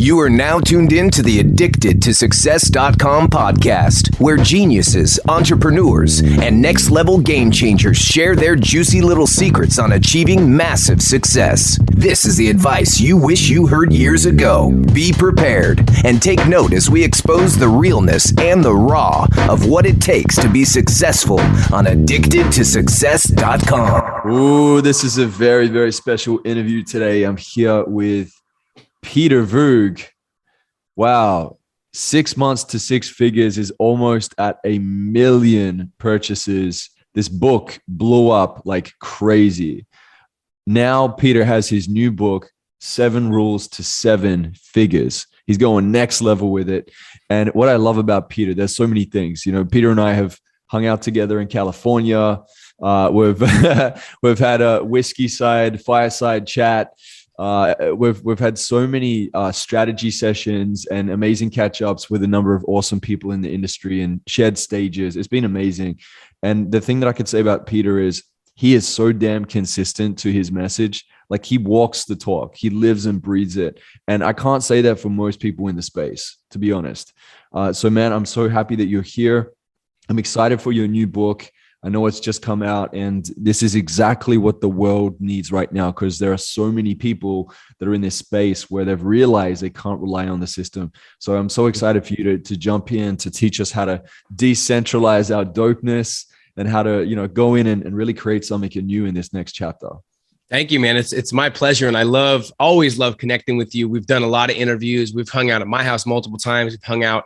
You are now tuned in to the Addicted to Success.com podcast, where geniuses, entrepreneurs, and next level game changers share their juicy little secrets on achieving massive success. This is the advice you wish you heard years ago. Be prepared and take note as we expose the realness and the raw of what it takes to be successful on Addicted to Success.com. Ooh, this is a very, very special interview today. I'm here with Peter Voogd. Wow. 6 months to six figures is almost at 1 million purchases. This book blew up like crazy. Now Peter has his new book, 7 Rules to 7 Figures. He's going next level with it. And what I love about Peter, there's so many things. You know, Peter and I have hung out together in California. We've had a whiskey side, fireside chat. We've had so many strategy sessions and amazing catch-ups with a number of awesome people in the industry and shared stages. It's been amazing. And the thing that I could say about Peter is he is so damn consistent to his message. Like, he walks the talk, he lives and breathes it. And I can't say that for most people in the space, to be honest. So man, I'm so happy that you're here. I'm excited for your new book. I know it's just come out, and this is exactly what the world needs right now, because there are so many people that are in this space where they've realized they can't rely on the system. So I'm so excited for you to jump in, to teach us how to decentralize our dopeness and how to, you know, go in and really create something new in this next chapter. Thank you, man. It's my pleasure. And I always love connecting with you. We've done a lot of interviews. We've hung out at my house multiple times. We've hung out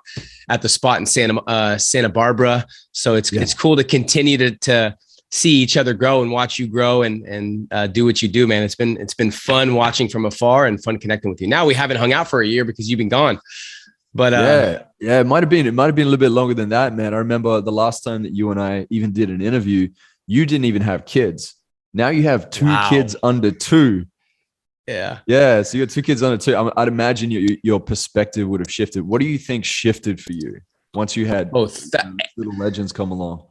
at the spot in Santa Barbara. So it's cool to continue to see each other grow and watch you grow and do what you do, man. It's been fun watching from afar and fun connecting with you. Now we haven't hung out for a year because you've been gone. But yeah, it might have been a little bit longer than that, man. I remember the last time that you and I even did an interview, you didn't even have kids. Now you have 2 kids under 2. Yeah. Yeah. So you got 2 kids under 2. I'd imagine your perspective would have shifted. What do you think shifted for you once you had both little legends come along?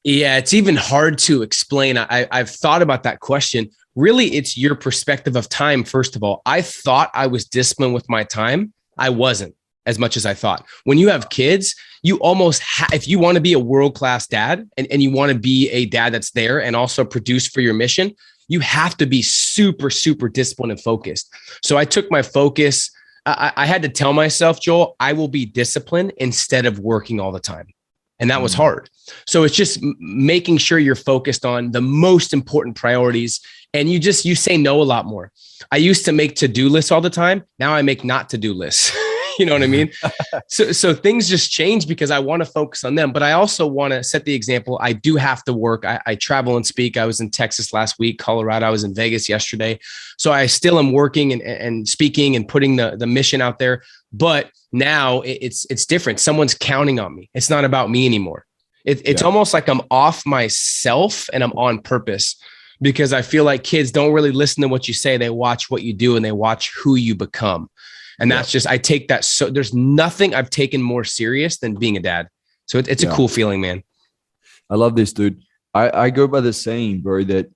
Yeah, it's even hard to explain. I've thought about that question. Really, it's your perspective of time. First of all, I thought I was disciplined with my time. I wasn't as much as I thought. When you have kids, you almost if you want to be a world-class dad and you want to be a dad that's there and also produce for your mission, you have to be super, super disciplined and focused. So I took my focus. I had to tell myself, Joel, I will be disciplined instead of working all the time. And that was hard. So it's just making sure you're focused on the most important priorities. And you say no a lot more. I used to make to-do lists all the time. Now I make not to-do lists. You know what I mean? So things just change because I want to focus on them, but I also want to set the example. I do have to work. I travel and speak. I was in Texas last week, Colorado. I was in Vegas yesterday. So I still am working and speaking and putting the mission out there. But now it's different. Someone's counting on me. It's not about me anymore. It's almost like I'm off myself and I'm on purpose, because I feel like kids don't really listen to what you say. They watch what you do and they watch who you become. And that's just, I take that. So there's nothing I've taken more serious than being a dad. So it's a cool feeling, man. I love this, dude. I go by the saying, bro, that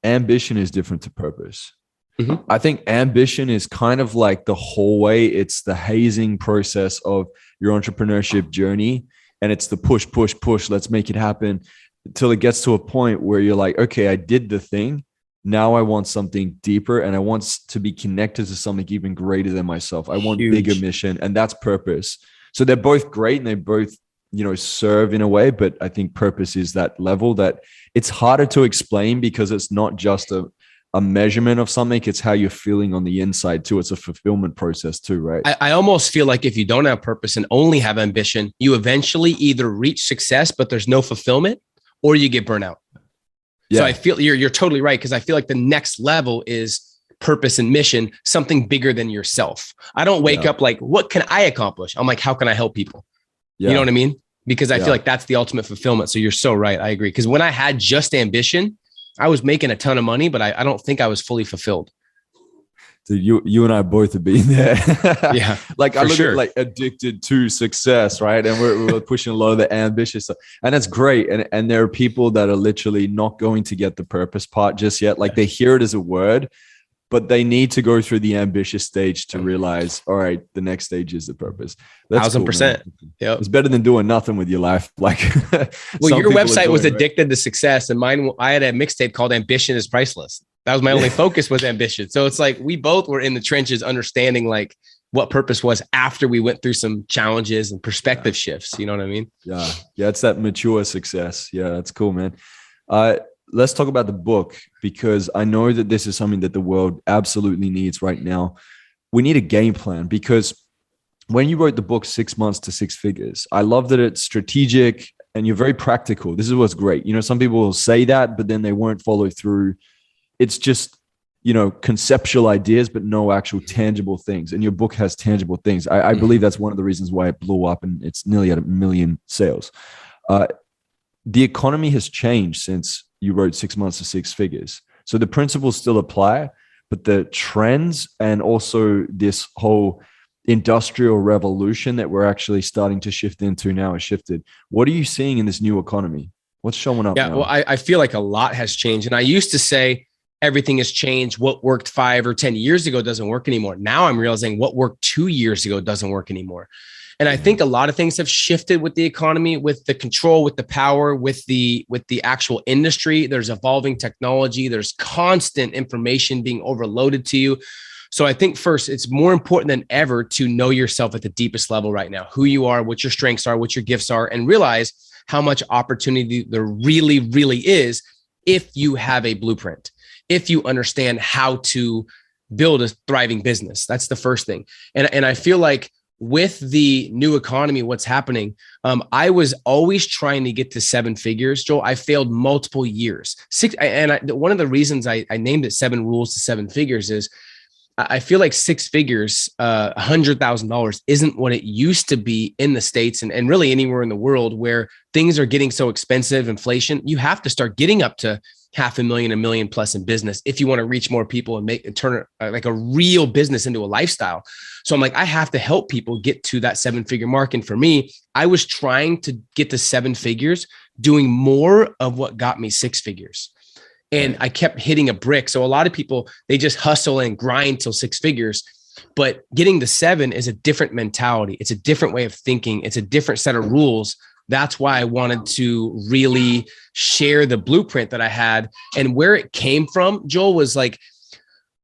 ambition is different to purpose. Mm-hmm. I think ambition is kind of like the hallway. It's the hazing process of your entrepreneurship journey. And it's the push, push, push. Let's make it happen until it gets to a point where you're like, okay, I did the thing. Now I want something deeper, and I want to be connected to something even greater than myself. I want bigger mission, and that's purpose. So they're both great and they both, you know, serve in a way, but I think purpose is that level that it's harder to explain because it's not just a measurement of something. It's how you're feeling on the inside too. It's a fulfillment process too, right? I almost feel like if you don't have purpose and only have ambition, you eventually either reach success, but there's no fulfillment, or you get burnt out. Yeah. So I feel you're totally right, because I feel like the next level is purpose and mission, something bigger than yourself. I don't wake up like, what can I accomplish? I'm like, how can I help people? You know what I mean? Because I feel like that's the ultimate fulfillment. So you're so right. I agree. Because when I had just ambition, I was making a ton of money, but I don't think I was fully fulfilled. Dude, you and I both have been there. Yeah, like I look at like addicted to success, right? And we're pushing a lot of the ambitious stuff, and that's great. And there are people that are literally not going to get the purpose part just yet. Like they hear it as a word, but they need to go through the ambitious stage to realize, all right, the next stage is the purpose. That's 1,000%. Yep. It's better than doing nothing with your life. Like, well, your website was addicted to success, and mine, I had a mixtape called Ambition is Priceless. That was my only focus, was ambition. So it's like we both were in the trenches understanding like what purpose was after we went through some challenges and perspective shifts. You know what I mean? Yeah. Yeah. It's that mature success. Yeah. That's cool, man. Let's talk about the book, because I know that this is something that the world absolutely needs right now. We need a game plan, because when you wrote the book 6 months to six figures, I love that it's strategic and you're very practical. This is what's great. You know, some people will say that, but then they won't follow through. It's just, you know, conceptual ideas, but no actual tangible things. And your book has tangible things. I believe that's one of the reasons why it blew up and it's nearly at 1 million sales. The economy has changed since you wrote 6 months to six figures. So the principles still apply, but the trends and also this whole industrial revolution that we're actually starting to shift into now has shifted. What are you seeing in this new economy? What's showing up now? Well, I feel like a lot has changed. And I used to say everything has changed. What worked 5 or 10 years ago doesn't work anymore. Now I'm realizing what worked 2 years ago doesn't work anymore. And I think a lot of things have shifted with the economy, with the control, with the power, with the actual industry. There's evolving technology. There's constant information being overloaded to you. So I think first, it's more important than ever to know yourself at the deepest level right now, who you are, what your strengths are, what your gifts are, and realize how much opportunity there really, really is if you have a blueprint, if you understand how to build a thriving business. That's the first thing. And I feel like with the new economy, what's happening, I was always trying to get to 7 figures, Joel. I failed multiple years. One of the reasons I named it 7 Rules to 7 Figures is I feel like 6 figures, $100,000 isn't what it used to be in the States and really anywhere in the world where things are getting so expensive, inflation. You have to start getting up to $500,000, $1 million plus in business if you want to reach more people and turn it like a real business into a lifestyle. So I'm like, I have to help people get to that 7-figure mark. And for me, I was trying to get to 7 figures, doing more of what got me 6 figures. And I kept hitting a brick. So a lot of people, they just hustle and grind till 6 figures, but getting to 7 is a different mentality. It's a different way of thinking. It's a different set of rules. That's why I wanted to really share the blueprint that I had. And where it came from, Joel, was like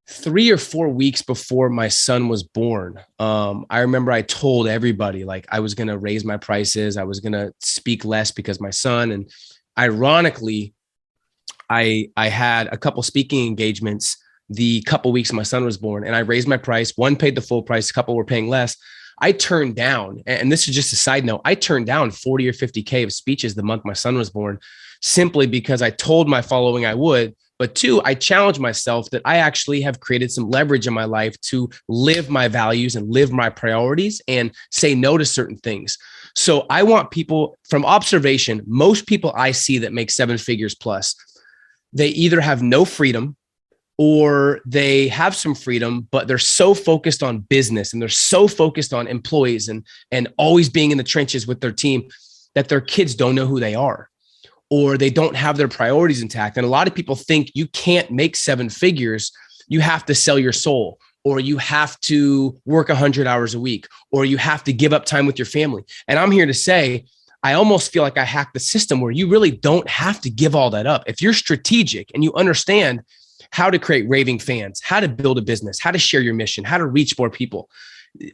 3 or 4 weeks before my son was born. I remember I told everybody like I was going to raise my prices. I was going to speak less because my son, and ironically, I had a couple speaking engagements the couple weeks my son was born, and I raised my price. One paid the full price. A couple were paying less. I turned down, and this is just a side note, I turned down 40 or 50K of speeches the month my son was born, simply because I told my following I would. But 2, I challenged myself that I actually have created some leverage in my life to live my values and live my priorities and say no to certain things. So I want people, from observation, most people I see that make 7 figures plus, they either have no freedom or they have some freedom, but they're so focused on business and they're so focused on employees and always being in the trenches with their team that their kids don't know who they are, or they don't have their priorities intact. And a lot of people think you can't make 7 figures. You have to sell your soul, or you have to work 100 hours a week, or you have to give up time with your family. And I'm here to say, I almost feel like I hacked the system where you really don't have to give all that up. If you're strategic and you understand how to create raving fans, how to build a business, how to share your mission, how to reach more people,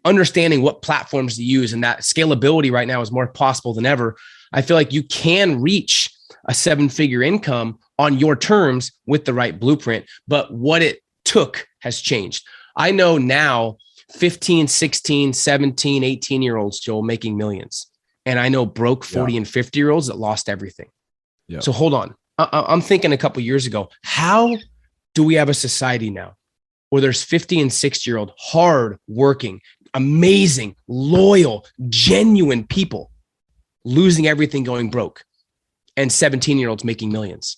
understanding what platforms to use, and that scalability right now is more possible than ever. I feel like you can reach a 7-figure income on your terms with the right blueprint, but what it took has changed. I know now 15, 16, 17, 18-year-olds, Joel, making millions. And I know broke 40 and 50-year-olds that lost everything. Yeah. So hold on. I'm thinking a couple of years ago, how do we have a society now where there's 50 and 60-year-old hard working, amazing, loyal, genuine people losing everything, going broke, and 17-year-olds making millions?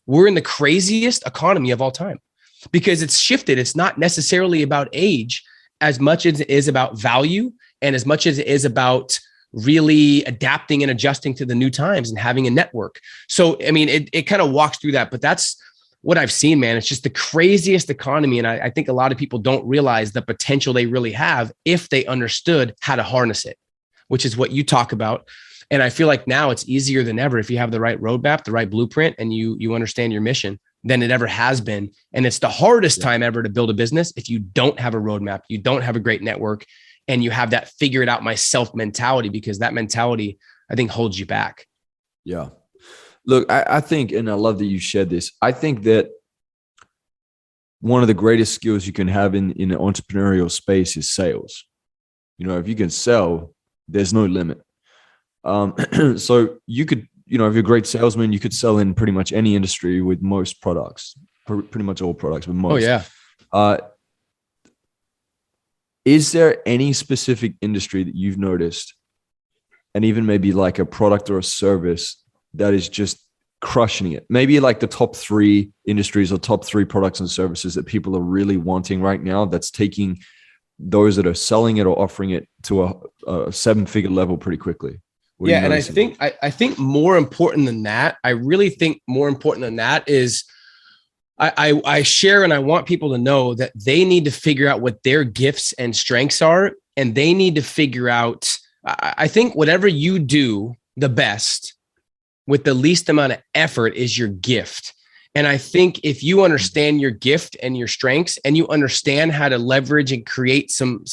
We're in the craziest economy of all time because it's shifted. It's not necessarily about age as much as it is about value, and as much as it is about really adapting and adjusting to the new times and having a network. So, I mean, it kind of walks through that, but that's what I've seen, man, it's just the craziest economy. And I think a lot of people don't realize the potential they really have if they understood how to harness it, which is what you talk about. And I feel like now it's easier than ever if you have the right roadmap, the right blueprint, and you understand your mission than it ever has been. And it's the hardest time ever to build a business if you don't have a roadmap, you don't have a great network, and you have that figure it out myself mentality, because that mentality, I think, holds you back. Yeah. Look, I think, and I love that you shared this, I think that one of the greatest skills you can have in an entrepreneurial space is sales. You know, if you can sell, there's no limit. So you could, you know, if you're a great salesman, you could sell in pretty much any industry with most products, pretty much all products, with most. Oh, yeah. Is there any specific industry that you've noticed, and even maybe like a product or a service that is just crushing it? Maybe like the top 3 industries or top 3 products and services that people are really wanting right now, that's taking those that are selling it or offering it to a 7-figure level pretty quickly. Yeah. And I think more important than that, I really think more important than that is I share, and I want people to know that they need to figure out what their gifts and strengths are. And they need to figure out, I think whatever you do the best with the least amount of effort is your gift. And I think if you understand your gift and your strengths, and you understand how to leverage and create some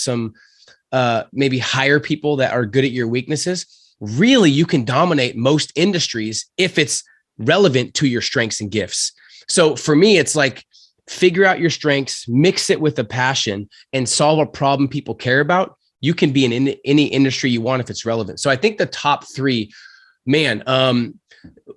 maybe hire people that are good at your weaknesses, really you can dominate most industries if it's relevant to your strengths and gifts. So for me, it's like, figure out your strengths, mix it with a passion, and solve a problem people care about. You can be in any industry you want if it's relevant. So I think the top 3, man,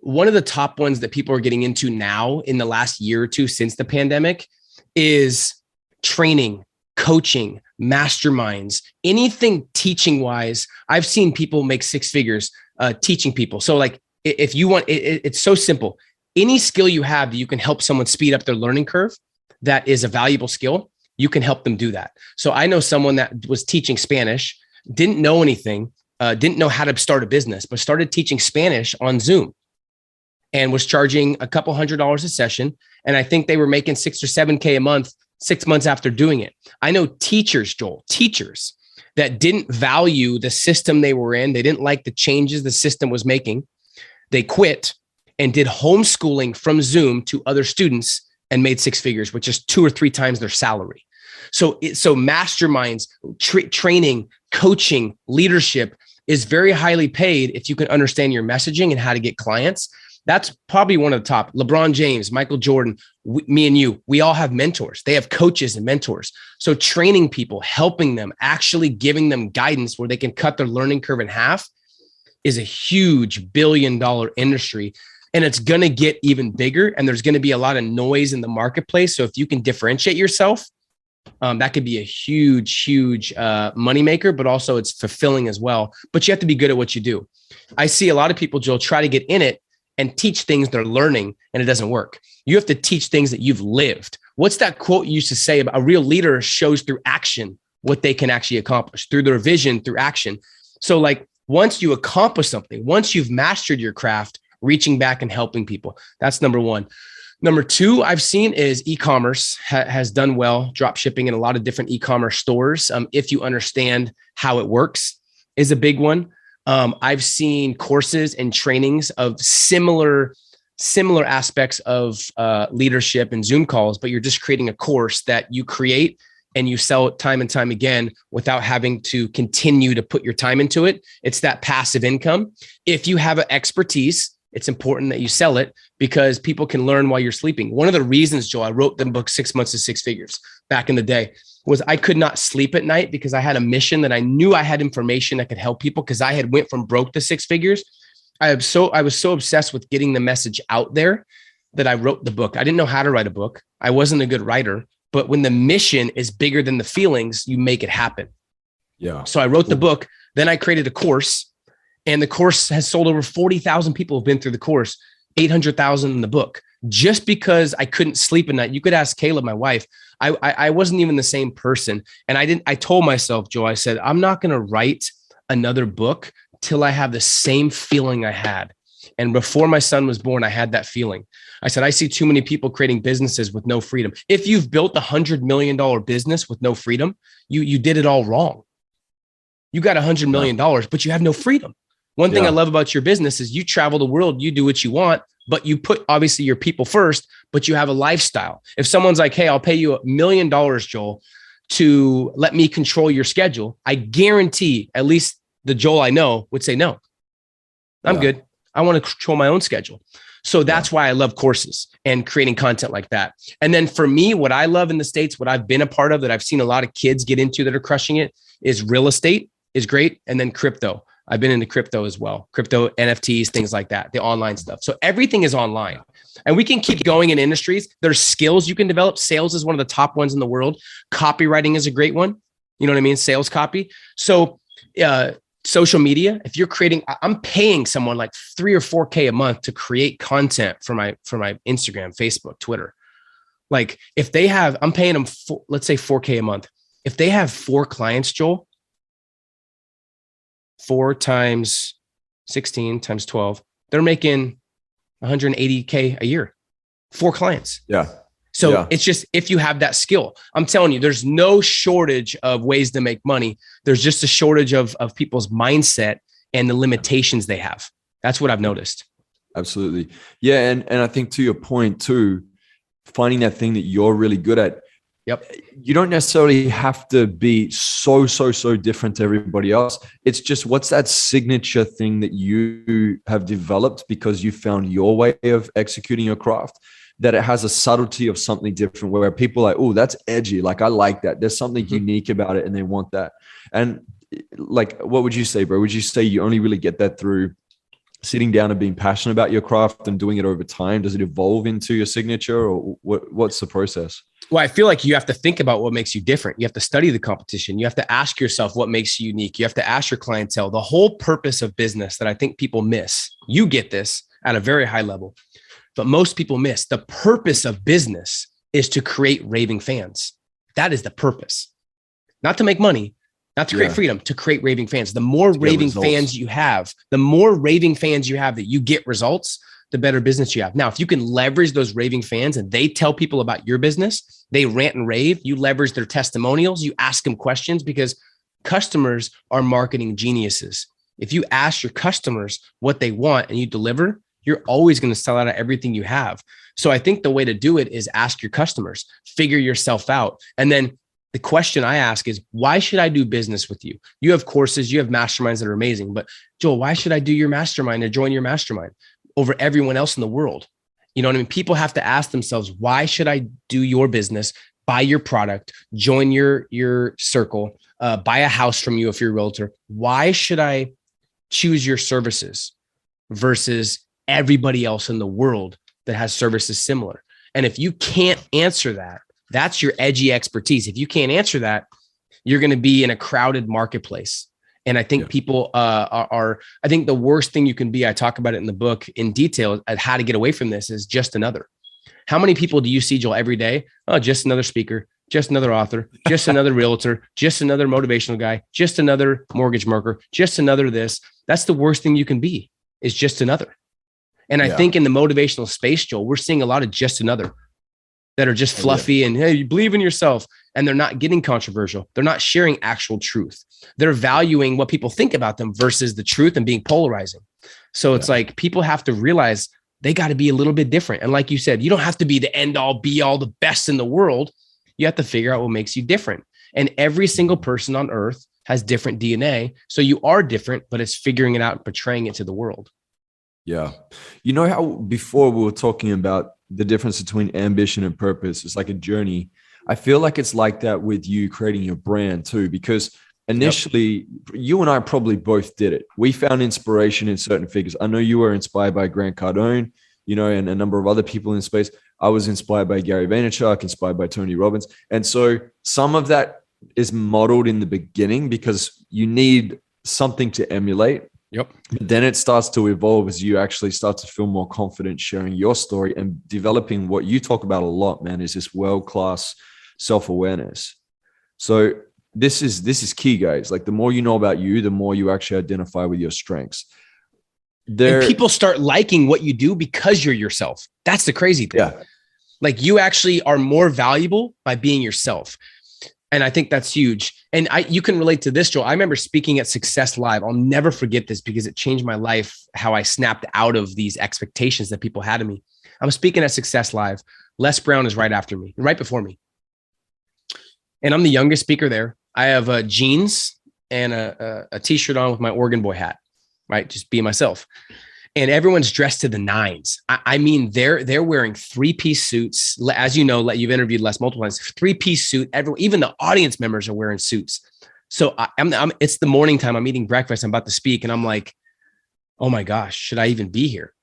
one of the top ones that people are getting into now in the last year or 2 since the pandemic is training, coaching, masterminds, anything teaching wise. I've seen people make 6 figures teaching people. So like, if you want, it's so simple. Any skill you have that you can help someone speed up their learning curve, that is a valuable skill, you can help them do that. So I know someone that was teaching Spanish, didn't know anything, didn't know how to start a business, but started teaching Spanish on Zoom and was charging a couple $100 a session. And I think they were making 6 or 7K a month, 6 months after doing it. I know teachers, Joel, teachers that didn't value the system they were in. They didn't like the changes the system was making. They quit and did homeschooling from Zoom to other students and made 6 figures, which is 2 or 3 times their salary. So masterminds, training, coaching, leadership is very highly paid if you can understand your messaging and how to get clients. That's probably one of the top. LeBron James, Michael Jordan, me and you, we all have mentors. They have coaches and mentors. So training people, helping them, actually giving them guidance where they can cut their learning curve in half is a huge billion-dollar industry. And it's going to get even bigger. And there's going to be a lot of noise in the marketplace. So if you can differentiate yourself, that could be a huge moneymaker, but also it's fulfilling as well. But you have to be good at what you do. I see a lot of people, Joel, try to get in it and teach things they're learning, and it doesn't work. You have to teach things that you've lived. What's that quote you used to say about a real leader shows through action what they can actually accomplish, through their vision, through action. So like, once you accomplish something, once you've mastered your craft, reaching back and helping people. That's number 1. Number 2 I've seen is e-commerce has done well, drop shipping in a lot of different e-commerce stores. If you understand how it works is a big one. I've seen courses and trainings of similar aspects of leadership and Zoom calls, but you're just creating a course that you create and you sell it time and time again without having to continue to put your time into it. It's that passive income. If you have an expertise, it's important that you sell it because people can learn while you're sleeping. One of the reasons, Joel, I wrote the book 6 months to 6 figures back in the day was I could not sleep at night because I had a mission that I knew I had information that could help people because I had went from broke to 6 figures. I was so obsessed with getting the message out there that I wrote the book. I didn't know how to write a book. I wasn't a good writer, but when the mission is bigger than the feelings, you make it happen. Yeah. So I wrote the book, then I created a course, and the course has sold over 40,000 people have been through the course, 800,000 in the book, just because I couldn't sleep at night. You could ask Caleb, my wife. I wasn't even the same person. And I told myself, Joe, I said, I'm not going to write another book till I have the same feeling I had. And before my son was born, I had that feeling. I said, I see too many people creating businesses with no freedom. If you've built $100 million business with no freedom, you did it all wrong. You got $100 million, but you have no freedom. One thing I love about your business is you travel the world, you do what you want, but you put obviously your people first, but you have a lifestyle. If someone's like, hey, I'll pay you $1 million, Joel, to let me control your schedule, I guarantee at least the Joel I know would say, no, I'm good. I want to control my own schedule. So that's why I love courses and creating content like that. And then for me, what I love in the States, what I've been a part of that I've seen a lot of kids get into that are crushing it is real estate is great. And then crypto. I've been into crypto as well. Crypto, NFTs, things like that, the online stuff. So everything is online. And we can keep going in industries. There's skills you can develop. Sales is one of the top ones in the world. Copywriting is a great one. You know what I mean? Sales copy. So social media, if you're creating, I'm paying someone like 3 or 4K a month to create content for my Instagram, Facebook, Twitter. Like if they have, I'm paying them, let's say 4K a month. If they have 4 clients, Joel, 4 times 16 times 12, they're making 180K a year, 4 clients. Yeah. So it's just, if you have that skill, I'm telling you, there's no shortage of ways to make money. There's just a shortage of people's mindset and the limitations they have. That's what I've noticed. Absolutely. Yeah. And I think to your point too, finding that thing that you're really good at. Yep. You don't necessarily have to be so different to everybody else. It's just, what's that signature thing that you have developed because you found your way of executing your craft, that it has a subtlety of something different where people are like, oh, that's edgy. Like, I like that. There's something unique about it and they want that. And like, what would you say, bro? Would you say you only really get that through sitting down and being passionate about your craft and doing it over time? Does it evolve into your signature, or what's the process? Well, I feel like you have to think about what makes you different. You have to study the competition. You have to ask yourself what makes you unique. You have to ask your clientele. The whole purpose of business that I think people miss, you get this at a very high level, but most people miss, the purpose of business is to create raving fans. That is the purpose. Not to make money, not to create freedom, to create raving fans. The more raving fans you have, the more raving fans you have that you get results, the better business you have. Now, if you can leverage those raving fans and they tell people about your business, they rant and rave, you leverage their testimonials, you ask them questions, because customers are marketing geniuses. If you ask your customers what they want and you deliver, you're always going to sell out of everything you have. So I think the way to do it is ask your customers, figure yourself out. And then the question I ask is, why should I do business with you? You have courses, you have masterminds that are amazing, but Joel, why should I do your mastermind or join your mastermind over everyone else in the world? You know what I mean? People have to ask themselves, why should I do your business, buy your product, join your circle, buy a house from you if you're a realtor? Why should I choose your services versus everybody else in the world that has services similar? And if you can't answer that, that's your edgy expertise. If you can't answer that, you're going to be in a crowded marketplace. And I think people I think the worst thing you can be, I talk about it in the book in detail at how to get away from this, is just another. How many people do you see, Joel, every day? Oh, just another speaker, just another author, just another realtor, just another motivational guy, just another mortgage broker, just another this. That's the worst thing you can be, is just another. And I think in the motivational space, Joel, we're seeing a lot of just another that are just fluffy and, hey, you believe in yourself. And they're not getting controversial. They're not sharing actual truth. They're valuing what people think about them versus the truth and being polarizing. So it's like, people have to realize they got to be a little bit different. And like you said, you don't have to be the end all be all, the best in the world. You have to figure out what makes you different. And every single person on earth has different DNA. So you are different, but it's figuring it out and portraying it to the world. Yeah. You know how before we were talking about the difference between ambition and purpose? It's like a journey. I feel like it's like that with you creating your brand too, because initially you and I probably both did it. We found inspiration in certain figures. I know you were inspired by Grant Cardone, you know, and a number of other people in space. I was inspired by Gary Vaynerchuk, inspired by Tony Robbins. And so some of that is modeled in the beginning because you need something to emulate. Yep. But then it starts to evolve as you actually start to feel more confident sharing your story and developing what you talk about a lot, man, is this world-class self-awareness. So this is key, guys. Like, the more you know about you, the more you actually identify with your strengths. And people start liking what you do because you're yourself. That's the crazy thing. Yeah. Like you actually are more valuable by being yourself. And I think that's huge. And you can relate to this, Joel. I remember speaking at Success Live. I'll never forget this because it changed my life, how I snapped out of these expectations that people had of me. I was speaking at Success Live. Les Brown is right after me, right before me. And I'm the youngest speaker there. I have jeans and a t-shirt on with my Oregon Boy hat, right? Just be myself. And everyone's dressed to the nines. I mean, they're wearing 3-piece suits. As you know, you've interviewed Les multiple times, 3-piece suit. Even the audience members are wearing suits. So it's the morning time. I'm eating breakfast. I'm about to speak. And I'm like, oh my gosh, should I even be here?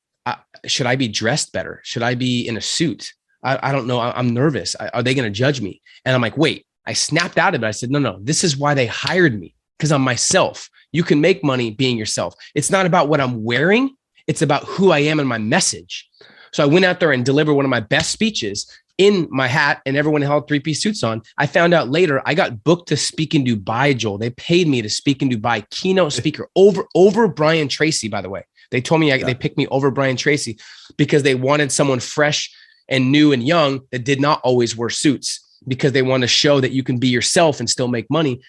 Should I be dressed better? Should I be in a suit? I don't know. I'm nervous. Are they going to judge me? And I'm like, wait, I snapped out of it. I said, no, this is why they hired me, because I'm myself. You can make money being yourself. It's not about what I'm wearing. It's about who I am and my message. So I went out there and delivered one of my best speeches in my hat, and everyone held 3-piece suits on. I found out later I got booked to speak in Dubai, Joel. They paid me to speak in Dubai, keynote speaker over Brian Tracy, by the way. They told me they picked me over Brian Tracy because they wanted someone fresh and new and young that did not always wear suits, because they want to show that you can be yourself and still make money.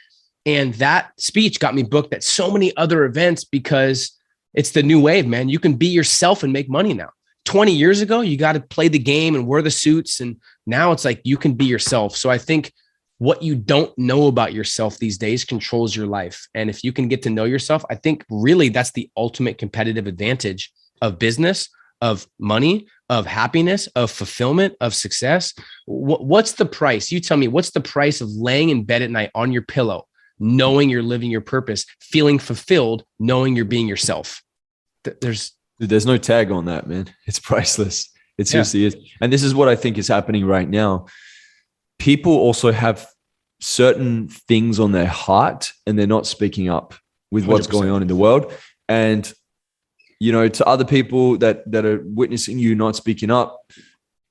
And that speech got me booked at so many other events because it's the new wave, man. You can be yourself and make money now. 20 years ago, you got to play the game and wear the suits. And now it's like you can be yourself. So I think what you don't know about yourself these days controls your life. And if you can get to know yourself, I think really that's the ultimate competitive advantage of business, of money, of happiness, of fulfillment, of success. What's the price? You tell me, what's the price of laying in bed at night on your pillow, knowing you're living your purpose, feeling fulfilled, knowing you're being yourself? There's no tag on that, man. It's priceless. It seriously is. And this is what I think is happening right now. People also have certain things on their heart and they're not speaking up with what's 100%. going on in the world. And, to other people that are witnessing you not speaking up,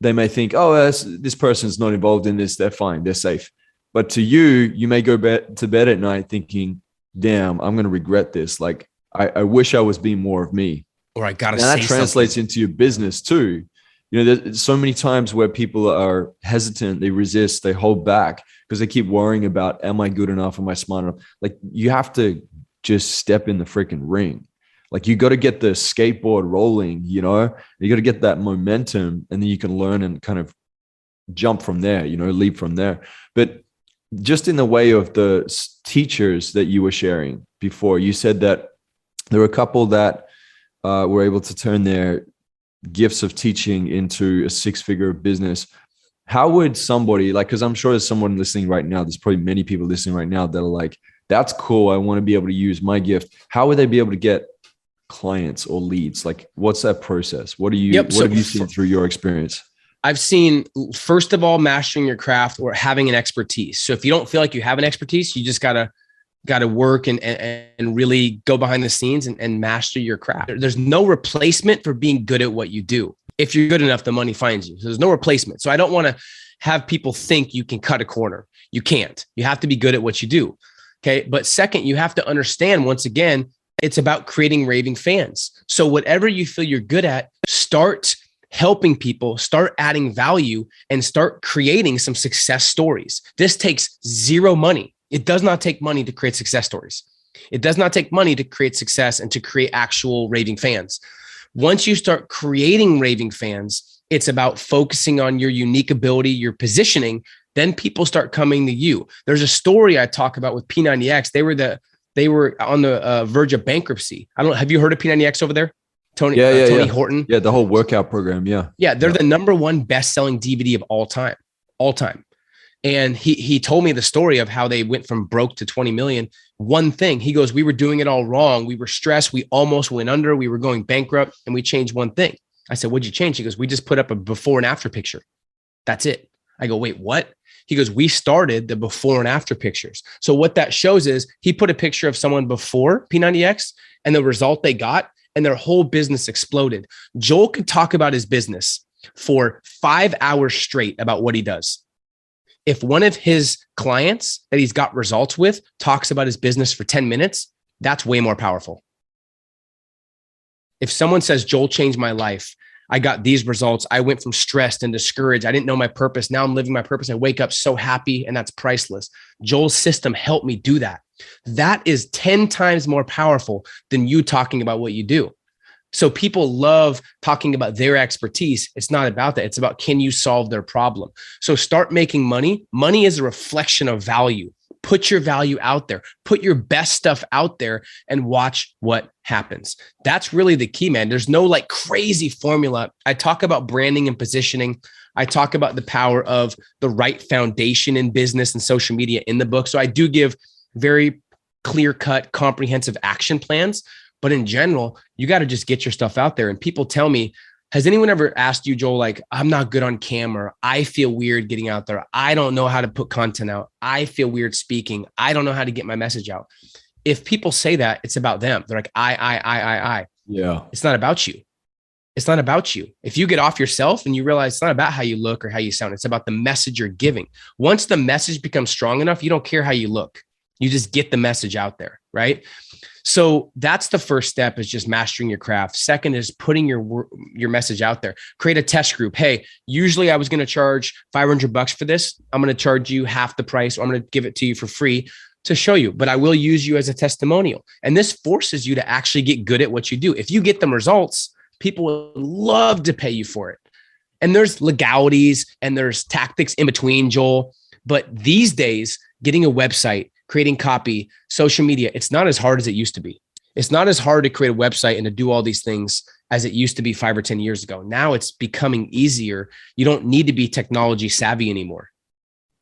they may think, oh, this person's not involved in this. They're fine. They're safe. But to you may go to bed at night thinking, damn, I'm going to regret this. Like, I wish I was being more of me. Or I got to say that translates into your business too. There's so many times where people are hesitant, they resist, they hold back because they keep worrying about, am I good enough? Am I smart enough? Like, you have to just step in the freaking ring. Like, you got to get the skateboard rolling, you got to get that momentum, and then you can learn and kind of jump from there, leap from there. But just in the way of the teachers that you were sharing before, you said that there were a couple that were able to turn their gifts of teaching into a 6-figure business. How would somebody, because I'm sure there's someone listening right now, there's probably many people listening right now that are like, that's cool, I want to be able to use my gift. How would they be able to get clients or leads? Like, what's that process? What have you seen through your experience? I've seen, first of all, mastering your craft or having an expertise. So if you don't feel like you have an expertise, you just gotta work and really go behind the scenes and master your craft. There's no replacement for being good at what you do. If you're good enough, the money finds you. So there's no replacement. So I don't want to have people think you can cut a corner. You can't. You have to be good at what you do. Okay. But second, you have to understand, once again, it's about creating raving fans. So whatever you feel you're good at, start helping people, start adding value, and start creating some success stories. This takes zero money. It does not take money to create success stories. It does not take money to create success and to create actual raving fans. Once you start creating raving fans, it's about focusing on your unique ability, your positioning. Then people start coming to you. There's a story I talk about with P90X. They were on the verge of bankruptcy. Have you heard of P90X over there? Tony Horton. Yeah, the whole workout program. Yeah. Yeah, they're the #1 best-selling DVD of all time. And he told me the story of how they went from broke to 20 million. One thing, he goes, we were doing it all wrong. We were stressed. We almost went under. We were going bankrupt, and we changed one thing. I said, what'd you change? He goes, we just put up a before and after picture. That's it. I go, wait, what? He goes, we started the before and after pictures. So what that shows is he put a picture of someone before P90X and the result they got, and their whole business exploded. Joel could talk about his business for 5 hours straight about what he does. If one of his clients that he's got results with talks about his business for 10 minutes, that's way more powerful. If someone says, Joel changed my life, I got these results. I went from stressed and discouraged. I didn't know my purpose. Now I'm living my purpose. I wake up so happy, and that's priceless. Joel's system helped me do that. That is 10 times more powerful than you talking about what you do. So people love talking about their expertise. It's not about that. It's about, can you solve their problem? So start making money. Money is a reflection of value. Put your value out there, put your best stuff out there, and watch what happens. That's really the key, man. There's no like crazy formula. I talk about branding and positioning. I talk about the power of the right foundation in business and social media in the book. So I do give very clear-cut, comprehensive action plans. But in general, you got to just get your stuff out there. And people tell me, has anyone ever asked you, Joel, like, I'm not good on camera. I feel weird getting out there. I don't know how to put content out. I feel weird speaking. I don't know how to get my message out. If people say that, it's about them. They're like, I. Yeah. It's not about you. It's not about you. If you get off yourself and you realize it's not about how you look or how you sound, it's about the message you're giving. Once the message becomes strong enough, you don't care how you look. You just get the message out there, right? So that's the first step, is just mastering your craft. Second is putting your message out there. Create a test group. Hey, usually I was going to charge $500 for this. I'm going to charge you half the price, or I'm going to give it to you for free to show you, but I will use you as a testimonial. And this forces you to actually get good at what you do. If you get them results, people will love to pay you for it. And there's legalities and there's tactics in between, Joel. But these days, getting a website, creating copy, social media, it's not as hard as it used to be. It's not as hard to create a website and to do all these things as it used to be 5 or 10 years ago. Now it's becoming easier. You don't need to be technology savvy anymore.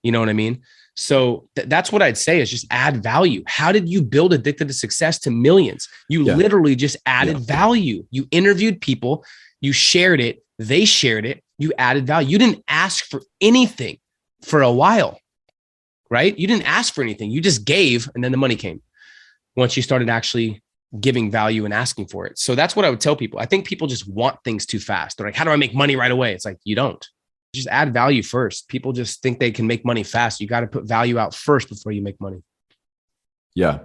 You know what I mean? So that's what I'd say, is just add value. How did you build Addicted to Success to millions? You literally just added value. You interviewed people, you shared it, they shared it, you added value. You didn't ask for anything for a while. Right? You didn't ask for anything. You just gave, and then the money came once you started actually giving value and asking for it. So that's what I would tell people. I think people just want things too fast. They're like, how do I make money right away? It's like, you don't. Just add value first. People just think they can make money fast. You got to put value out first before you make money. Yeah,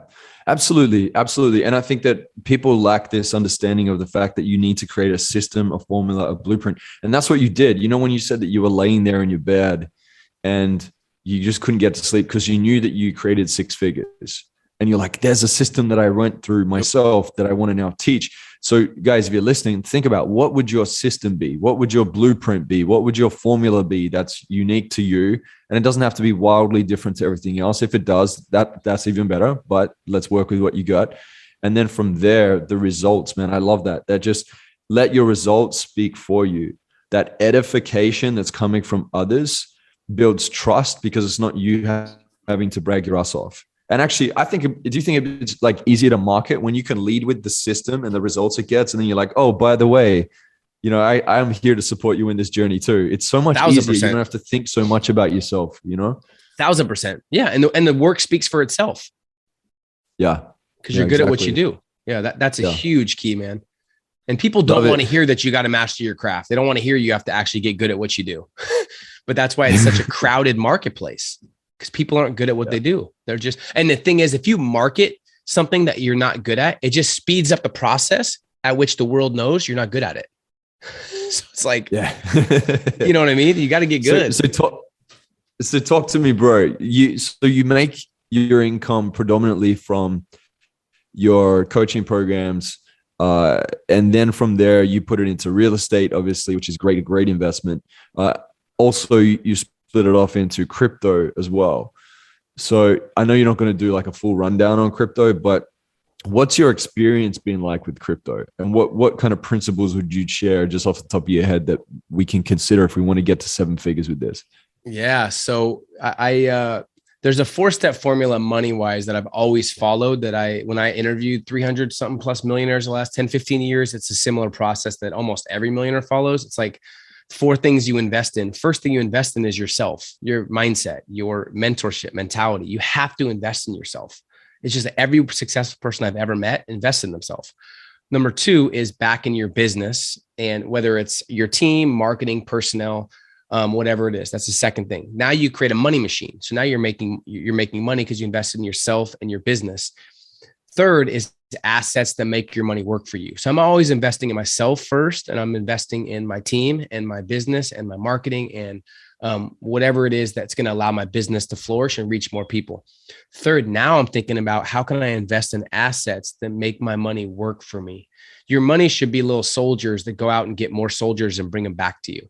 absolutely. Absolutely. And I think that people lack this understanding of the fact that you need to create a system, a formula, a blueprint. And that's what you did. You know, when you said that you were laying there in your bed and you just couldn't get to sleep because you knew that you created 6 figures, and you're like, there's a system that I went through myself that I want to now teach. So guys, if you're listening, think about, what would your system be? What would your blueprint be? What would your formula be that's unique to you? And it doesn't have to be wildly different to everything else. If it does, that's even better, but let's work with what you got. And then from there, the results, man, I love that. That just let your results speak for you. That edification that's coming from others builds trust, because it's not you having to brag your ass off. And actually, do you think it's like easier to market when you can lead with the system and the results it gets? And then you're like, oh, by the way, you know, I'm here to support you in this journey too. It's so much easier. You don't have to think so much about yourself, you know? 1000%. Yeah. And the work speaks for itself. Yeah. Because you're good at what you do. Yeah. That's a huge key, man. And people don't want to hear that you got to master your craft. They don't want to hear you have to actually get good at what you do. But that's why it's such a crowded marketplace, because people aren't good at what they do. They're just, and the thing is, if you market something that you're not good at, it just speeds up the process at which the world knows you're not good at it. So it's like, you know what I mean? You got to get good. So talk to me, bro. You make your income predominantly from your coaching programs. And then from there, you put it into real estate, obviously, which is great investment. Also, you split it off into crypto as well. So I know you're not going to do like a full rundown on crypto, but what's your experience been like with crypto, and what kind of principles would you share just off the top of your head that we can consider if we want to get to 7 figures with this? Yeah. So there's a 4-step formula money-wise that I've always followed, that when I interviewed 300 something plus millionaires the last 10, 15 years, it's a similar process that almost every millionaire follows. It's like 4 things you invest in. First thing you invest in is yourself, your mindset, your mentorship mentality. You have to invest in yourself. It's just that every successful person I've ever met invests in themselves. Number 2 is back in your business, and whether it's your team, marketing, personnel, whatever it is, that's the second thing. Now you create a money machine. So now you're making money because you invested in yourself and your business. Third is assets that make your money work for you. So I'm always investing in myself first, and I'm investing in my team and my business and my marketing and whatever it is that's going to allow my business to flourish and reach more people. Third, now I'm thinking about how can I invest in assets that make my money work for me? Your money should be little soldiers that go out and get more soldiers and bring them back to you.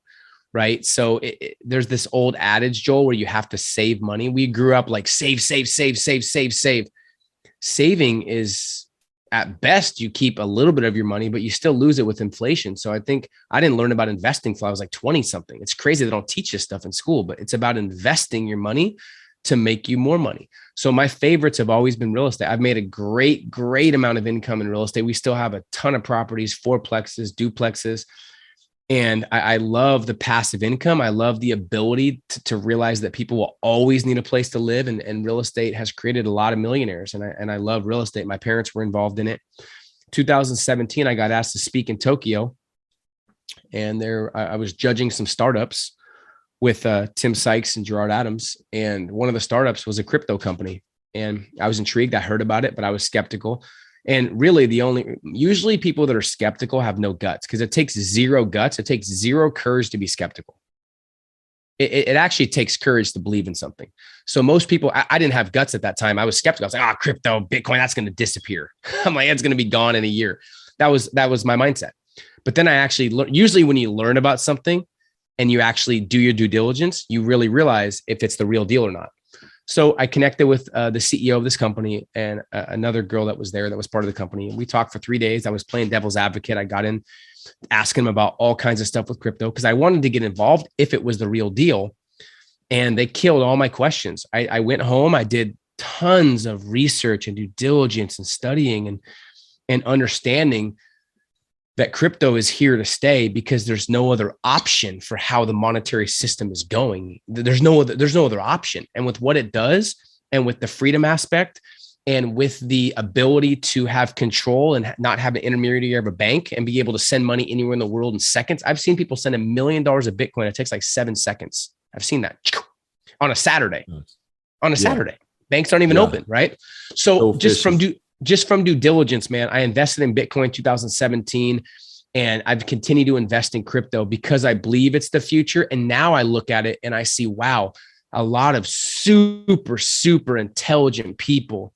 Right. So there's this old adage, Joel, where you have to save money. We grew up like save. Saving is, at best, you keep a little bit of your money, but you still lose it with inflation. So I think I didn't learn about investing till I was like 20 something. It's crazy they don't teach this stuff in school, but it's about investing your money to make you more money. So my favorites have always been real estate. I've made a great amount of income in real estate. We still have a ton of properties, fourplexes, duplexes. And I love the passive income. I love the ability to realize that people will always need a place to live. And real estate has created a lot of millionaires. And I love real estate. My parents were involved in it. 2017, I got asked to speak in Tokyo. And I was judging some startups with Tim Sykes and Gerard Adams. And one of the startups was a crypto company. And I was intrigued. I heard about it, but I was skeptical. And really usually people that are skeptical have no guts, because it takes zero guts. It takes zero courage to be skeptical. It actually takes courage to believe in something. So most people, I didn't have guts at that time. I was skeptical. I was like, crypto, Bitcoin, that's going to disappear. I'm like, it's going to be gone in a year. That was my mindset. But then I actually usually when you learn about something and you actually do your due diligence, you really realize if it's the real deal or not. So I connected with the CEO of this company and another girl that was there that was part of the company. And we talked for 3 days. I was playing devil's advocate. I got in asking him about all kinds of stuff with crypto because I wanted to get involved if it was the real deal. And they killed all my questions. I went home. I did tons of research and due diligence and studying and understanding that crypto is here to stay because there's no other option for how the monetary system is going. There's no other option. And with what it does and with the freedom aspect and with the ability to have control and not have an intermediary of a bank and be able to send money anywhere in the world in seconds. I've seen people send $1 million of Bitcoin. It takes like 7 seconds. I've seen that on a Saturday. Saturday. Banks aren't even open, right? So just from due diligence, man, I invested in Bitcoin 2017 and I've continued to invest in crypto because I believe it's the future. And now I look at it and I see, wow, a lot of super intelligent people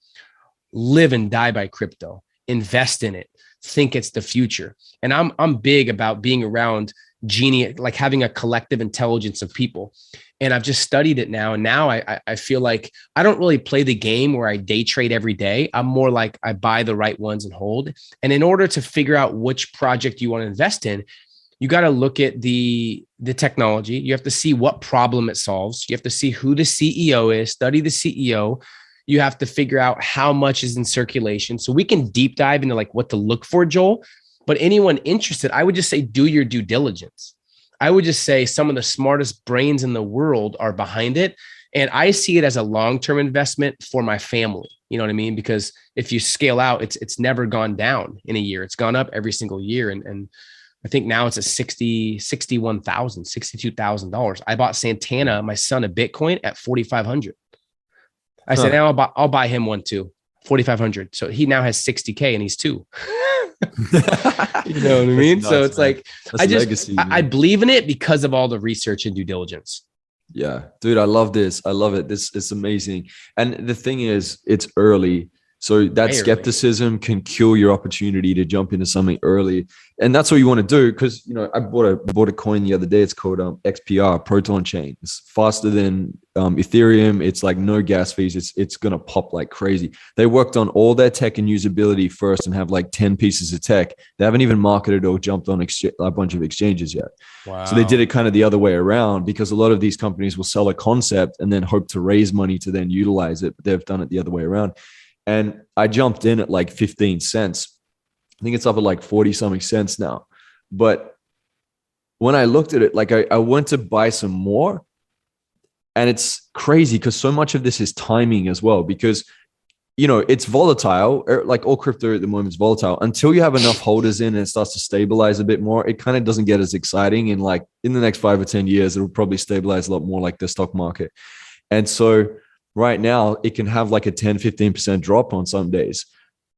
live and die by crypto, invest in it, think it's the future. And I'm big about being around genius, like having a collective intelligence of people. And I've just studied it now. And now I feel like I don't really play the game where I day trade every day. I'm more like I buy the right ones and hold. And in order to figure out which project you want to invest in, you got to look at the technology. You have to see what problem it solves. You have to see who the CEO is, study the CEO. You have to figure out how much is in circulation. So we can deep dive into like what to look for, Joel. But anyone interested, I would just say, do your due diligence. I would just say some of the smartest brains in the world are behind it. And I see it as a long-term investment for my family. You know what I mean? Because if you scale out, it's never gone down in a year. It's gone up every single year. And I think now it's at $62,000. I bought Santana, my son, a Bitcoin at 4,500. I said, now I'll buy him one too, 4,500. So he now has 60K and he's 2. You know what I mean? Nuts, so it's man. Like, legacy, I believe in it because of all the research and due diligence. Yeah, dude, I love this. I love it. This is amazing. And the thing is, it's early. So that skepticism can kill your opportunity to jump into something early. And that's what you want to do. Cause I bought a coin the other day. It's called XPR, Proton Chain. It's faster than Ethereum. It's like no gas fees. It's going to pop like crazy. They worked on all their tech and usability first and have like 10 pieces of tech. They haven't even marketed or jumped on a bunch of exchanges yet. Wow. So they did it kind of the other way around because a lot of these companies will sell a concept and then hope to raise money to then utilize it. But they've done it the other way around. And I jumped in at like 15 cents. I think it's up at like 40 something cents now. But when I looked at it, like I went to buy some more. And it's crazy because so much of this is timing as well, because, it's volatile. Like all crypto at the moment is volatile until you have enough holders in and it starts to stabilize a bit more. It kind of doesn't get as exciting. And like in the next 5 or 10 years, it will probably stabilize a lot more like the stock market. And so right now it can have like a 10, 15% drop on some days.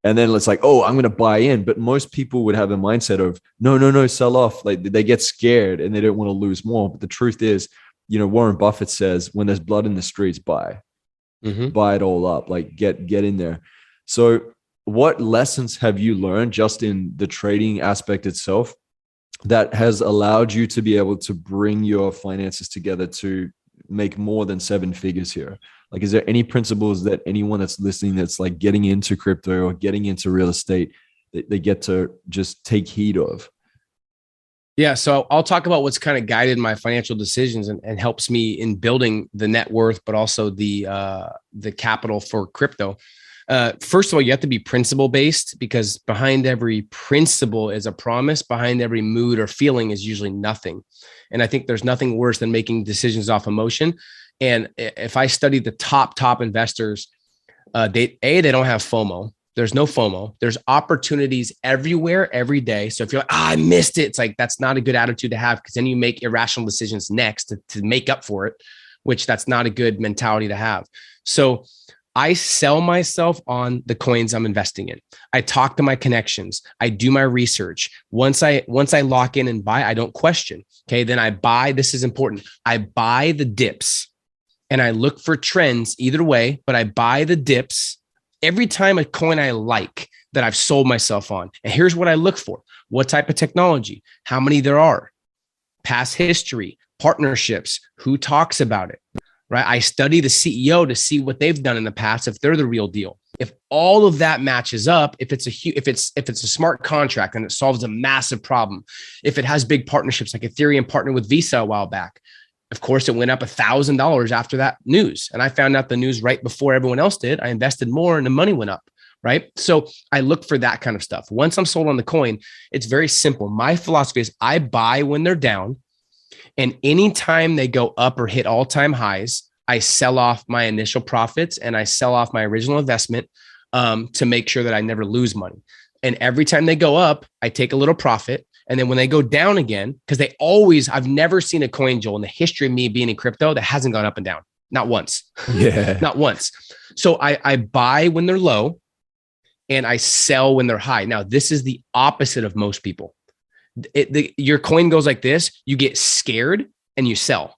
And then it's like, oh, I'm going to buy in. But most people would have a mindset of no, sell off. Like they get scared and they don't want to lose more. But the truth is, Warren Buffett says, when there's blood in the streets, buy it all up, like get in there. So what lessons have you learned just in the trading aspect itself that has allowed you to be able to bring your finances together to make more than 7 figures here? Like, is there any principles that anyone that's listening that's like getting into crypto or getting into real estate that they get to just take heed of? Yeah. So I'll talk about what's kind of guided my financial decisions and helps me in building the net worth, but also the capital for crypto. First of all, you have to be principle based, because behind every principle is a promise. Behind every mood or feeling is usually nothing. And I think there's nothing worse than making decisions off emotion. And if I study the top investors, they don't have FOMO. There's no FOMO. There's opportunities everywhere, every day. So if you're like, I missed it, it's like, that's not a good attitude to have, because then you make irrational decisions next to make up for it, which that's not a good mentality to have. So I sell myself on the coins I'm investing in. I talk to my connections. I do my research. Once I lock in and buy, I don't question. Okay. Then I buy. This is important. I buy the dips and I look for trends either way, but I buy the dips every time a coin I like that I've sold myself on. And here's what I look for: what type of technology, how many there are, past history, partnerships, who talks about it, right? I study the CEO to see what they've done in the past, if they're the real deal. If all of that matches up, if it's a smart contract and it solves a massive problem, if it has big partnerships, like Ethereum partnered with Visa a while back, of course, it went up $1,000 after that news. And I found out the news right before everyone else did. I invested more and the money went up, right? So I look for that kind of stuff. Once I'm sold on the coin, it's very simple. My philosophy is I buy when they're down. And anytime they go up or hit all-time highs, I sell off my initial profits and I sell off my original investment to make sure that I never lose money. And every time they go up, I take a little profit. And then when they go down again, because I've never seen a coin, Joel, in the history of me being in crypto that hasn't gone up and down. Not once. Yeah. Not once. So I buy when they're low and I sell when they're high. Now, this is the opposite of most people. Your coin goes like this, you get scared and you sell.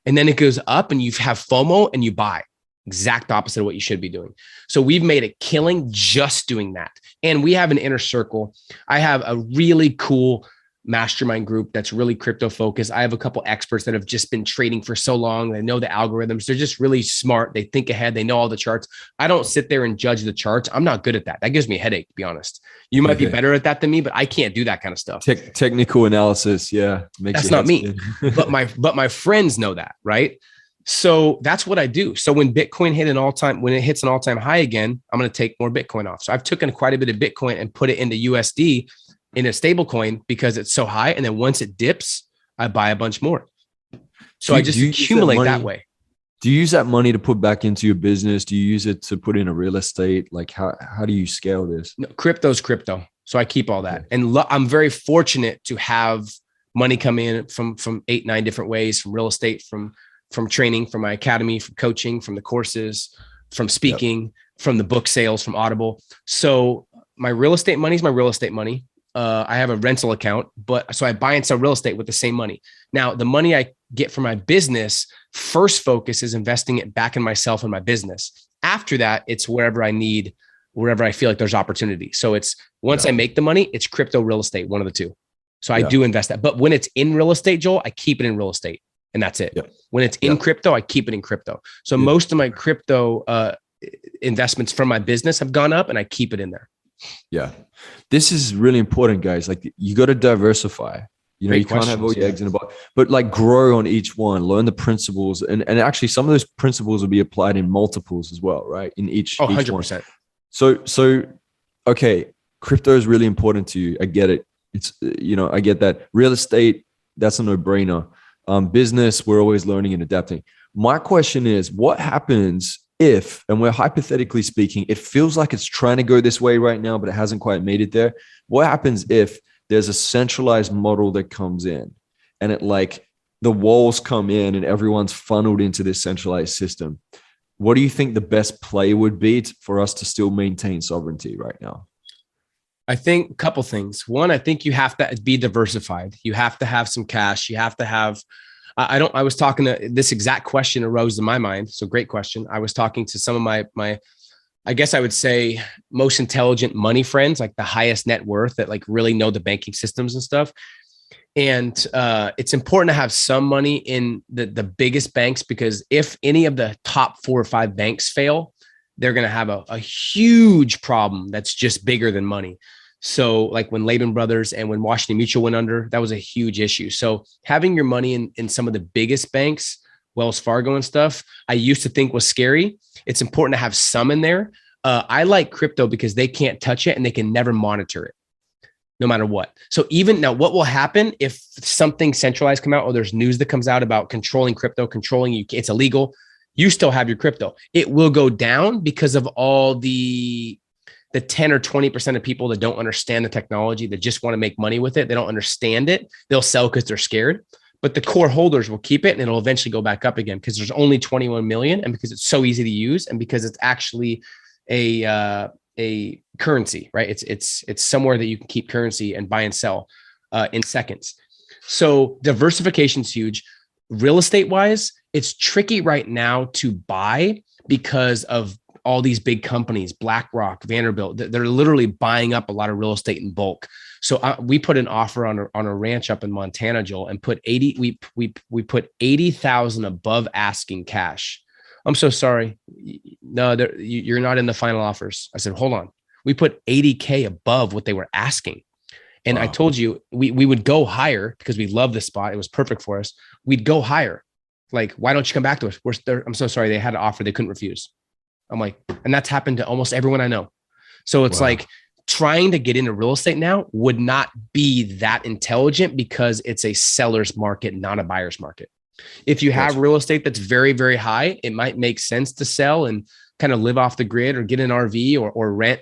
And then it goes up and you have FOMO and you buy. Exact opposite of what you should be doing. So we've made a killing just doing that. And we have an inner circle. I have a really cool mastermind group that's really crypto focused. I have a couple experts that have just been trading for so long. They know the algorithms. They're just really smart. They think ahead. They know all the charts. I don't sit there and judge the charts. I'm not good at that. That gives me a headache, to be honest. You might be better at that than me, but I can't do that kind of stuff. Technical analysis. Yeah. That's not me, but my friends know that, right? So that's what I do. So when Bitcoin when it hits an all-time high again, I'm going to take more Bitcoin off. So I've taken quite a bit of Bitcoin and put it into USD in a stable coin because it's so high. And then once it dips, I buy a bunch more. So I just accumulate that way. Do you use that money to put back into your business? Do you use it to put in a real estate? Like how do you scale this? No, crypto's crypto. So I keep all that. Okay. And I'm very fortunate to have money come in from 8-9 different ways, from real estate, from training, from my academy, from coaching, from the courses, from speaking, from the book sales, from Audible. So my real estate money is my real estate money. I have a rental account, so I buy and sell real estate with the same money. Now, the money I get from my business, first focus is investing it back in myself and my business. After that, it's wherever I feel like there's opportunity. So it's once I make the money, it's crypto, real estate, one of the two. So I do invest that. But when it's in real estate, Joel, I keep it in real estate. And that's it. Yep. When it's in crypto, I keep it in crypto. So most of my crypto investments from my business have gone up and I keep it in there. Yeah. This is really important, guys. Like you got to diversify. You can't have all your eggs in a basket, but like grow on each one, learn the principles. And actually some of those principles will be applied in multiples as well, right? In each 100%. So, okay. Crypto is really important to you. I get it. It's, I get that. Real estate, that's a no-brainer. Business, we're always learning and adapting. My question is, what happens if, and we're hypothetically speaking, it feels like it's trying to go this way right now, but it hasn't quite made it there. What happens if there's a centralized model that comes in and it like the walls come in and everyone's funneled into this centralized system? what do you think the best play would be for us to still maintain sovereignty right now? I think a couple things. One, I think you have to be diversified. You have to have some cash. You have to have, I was talking to this exact question arose in my mind. So great question. I was talking to some of my, I guess I would say most intelligent money friends, like the highest net worth that like really know the banking systems and stuff. And it's important to have some money in the biggest banks, because if any of the top 4 or 5 banks fail, they're going to have a huge problem that's just bigger than money. So like when Lehman Brothers and when Washington Mutual went under, that was a huge issue. So having your money in some of the biggest banks, Wells Fargo and stuff, I used to think was scary. It's important to have some in there. I like crypto because they can't touch it and they can never monitor it, no matter what. So even now, what will happen if something centralized come out, or there's news that comes out about controlling crypto, controlling you, it's illegal. You still have your crypto. It will go down because of all the 10 or 20% of people that don't understand the technology, that just want to make money with it. They don't understand it. They'll sell because they're scared. But the core holders will keep it, and it'll eventually go back up again because there's only 21 million, and because it's so easy to use, and because it's actually a currency, right? It's somewhere that you can keep currency and buy and sell in seconds. So diversification is huge. Real estate wise, it's tricky right now to buy because of all these big companies, BlackRock, Vanderbilt. They're literally buying up a lot of real estate in bulk. So we put an offer on a ranch up in Montana, Joel, and put we put 80,000 above asking cash. I'm so sorry. No, you're not in the final offers. I said, hold on. We put 80K above what they were asking. And wow. I told you, we would go higher because we love this spot. It was perfect for us. We'd go higher. Like, why don't you come back to us? I'm so sorry. They had an offer they couldn't refuse. I'm like, and that's happened to almost everyone I know. So it's like trying to get into real estate now would not be that intelligent because it's a seller's market, not a buyer's market. If you have real estate that's very, very high, it might make sense to sell and kind of live off the grid, or get an RV, or rent,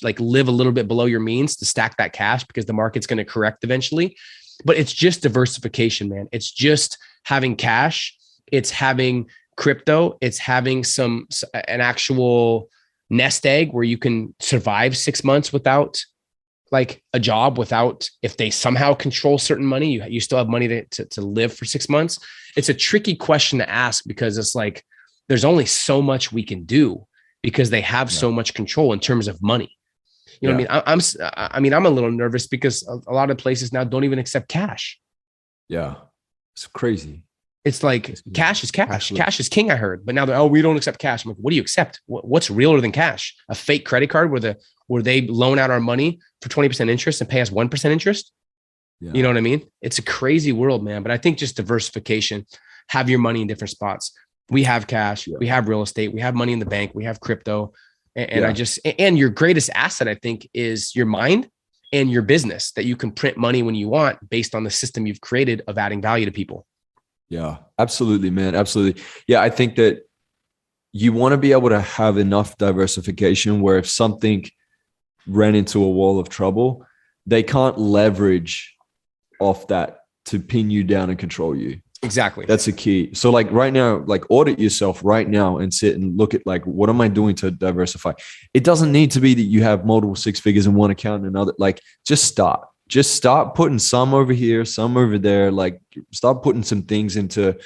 like live a little bit below your means to stack that cash, because the market's going to correct eventually. But it's just diversification, man. It's just having cash. It's having crypto. It's having an actual nest egg where you can survive 6 months without like a job, without, if they somehow control certain money, you still have money to live for 6 months. It's a tricky question to ask, because it's like, there's only so much we can do because they have so much control in terms of money. You know what I mean? I'm a little nervous because a lot of places now don't even accept cash. Yeah. It's crazy. It's like cash is cash. Absolutely. Cash is king, I heard. But now they're, we don't accept cash. I'm like, what do you accept? What's realer than cash? A fake credit card where they loan out our money for 20% interest and pay us 1% interest? Yeah. You know what I mean? It's a crazy world, man. But I think just diversification, have your money in different spots. We have cash, we have real estate, we have money in the bank, we have crypto. And your greatest asset, I think, is your mind and your business, that you can print money when you want based on the system you've created of adding value to people. Yeah, absolutely, man. Absolutely. Yeah. I think that you want to be able to have enough diversification where if something ran into a wall of trouble, they can't leverage off that to pin you down and control you. Exactly. That's a key. So like right now, like audit yourself right now and sit and look at like, what am I doing to diversify? It doesn't need to be that you have multiple 6 figures in one account and another. Like just start putting some over here, some over there. Like start putting some things into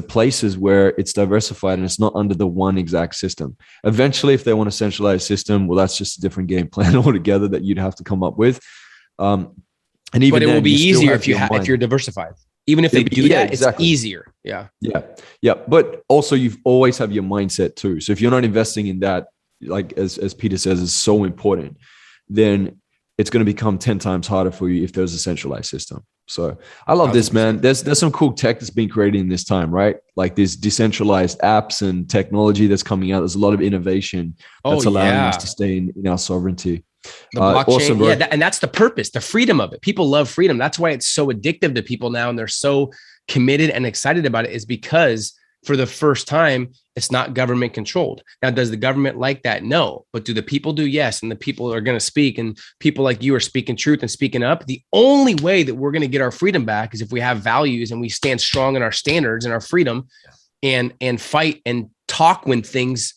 places where it's diversified and it's not under the one exact system. Eventually, if they want a centralized system, well, that's just a different game plan altogether that you'd have to come up with. And even but it will be easier if you're diversified. Even if they do that, exactly. It's easier. Yeah. Yeah. Yeah. But also you've always have your mindset too. So if you're not investing in that, like as Peter says, is so important, then it's going to become 10 times harder for you if there's a centralized system. So I love 100%. This, man. There's some cool tech that's been created in this time, right? Like these decentralized apps and technology that's coming out. There's a lot of innovation that's allowing us to stay in our sovereignty. The blockchain, awesome, and that's the purpose, the freedom of it. People love freedom. That's why it's so addictive to people now, and they're so committed and excited about it, is because for the first time, it's not government controlled. Now, does the government like that? No. But do the people do? Yes. And the people are going to speak, and people like you are speaking truth and speaking up. The only way that we're going to get our freedom back is if we have values and we stand strong in our standards and our freedom and fight and talk when things